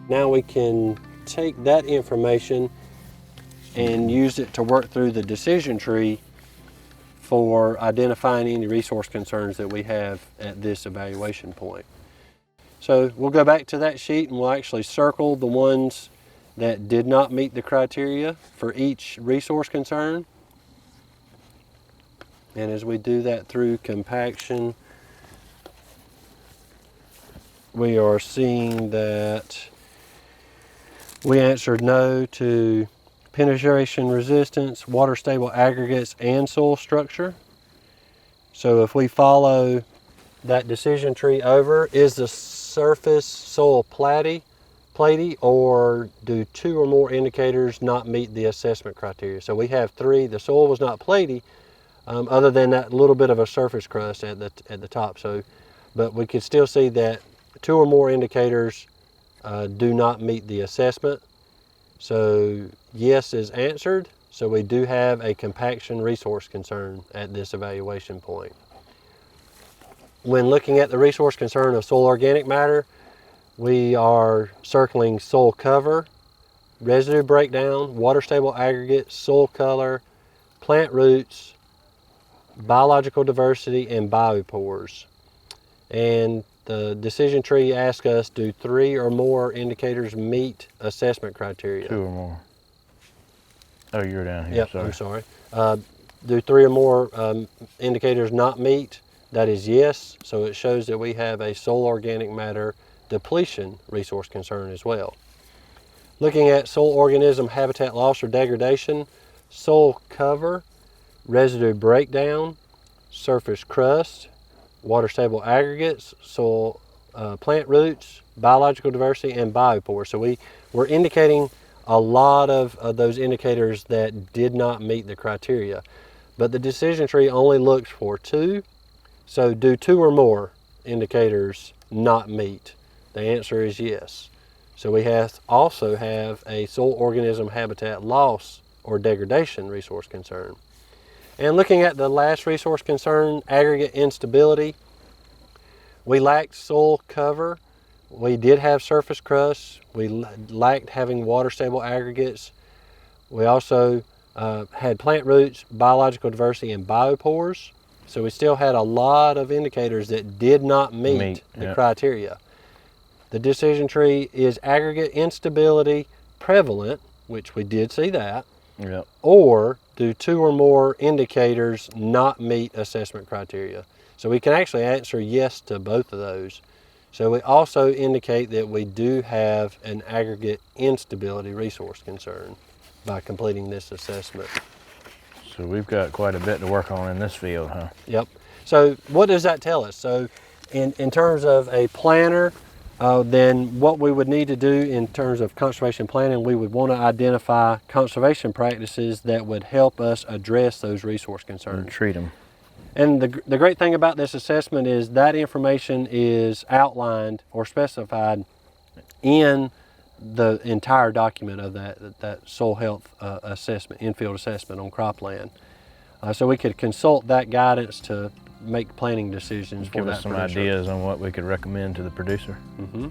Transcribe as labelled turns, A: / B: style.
A: Now we can take that information and use it to work through the decision tree for identifying any resource concerns that we have at this evaluation point. So we'll go back to that sheet and we'll actually circle the ones that did not meet the criteria for each resource concern. And as we do that through compaction, we are seeing that we answered no to penetration resistance, water stable aggregates, and soil structure. So if we follow that decision tree over, is the surface soil platy, or do 2 or more indicators not meet the assessment criteria? So we have 3. The soil was not platy, other than that little bit of a surface crust at the top. So, but we can still see that 2 or more indicators do not meet the assessment. So yes is answered. So we do have a compaction resource concern at this evaluation point. When looking at the resource concern of soil organic matter, we are circling soil cover, residue breakdown, water stable aggregates, soil color, plant roots, biological diversity, and biopores. And the decision tree asks us, do 3 or more indicators meet assessment criteria?
B: 2 or more. Oh, you're down here.
A: Yep,
B: sorry.
A: I'm sorry. Do 3 or more indicators not meet? That is yes. So it shows that we have a soil organic matter depletion resource concern as well. Looking at soil organism habitat loss or degradation, soil cover, residue breakdown, surface crust, water stable aggregates, soil plant roots, biological diversity, and biopores. So we're indicating a lot of those indicators that did not meet the criteria. But the decision tree only looks for 2. So do 2 or more indicators not meet? The answer is yes. So we also have a soil organism habitat loss or degradation resource concern. And looking at the last resource concern, aggregate instability, we lacked soil cover. We did have surface crust. We lacked having water stable aggregates. We also had plant roots, biological diversity, and biopores. So we still had a lot of indicators that did not meet the criteria. The decision tree is aggregate instability prevalent, which we did see that, or do 2 or more indicators not meet assessment criteria? So we can actually answer yes to both of those. So we also indicate that we do have an aggregate instability resource concern by completing this assessment.
B: So we've got quite a bit to work on in this field, huh?
A: Yep. So what does that tell us? So in terms of a planner, then what we would need to do in terms of conservation planning, we would want to identify conservation practices that would help us address those resource concerns.
B: And treat them.
A: And the great thing about this assessment is that information is outlined or specified in the entire document of that soil health assessment, in-field assessment on cropland. So we could consult that guidance to make planning decisions for that
B: producer. Give us some ideas on what we could recommend to the producer.
A: Mm-hmm.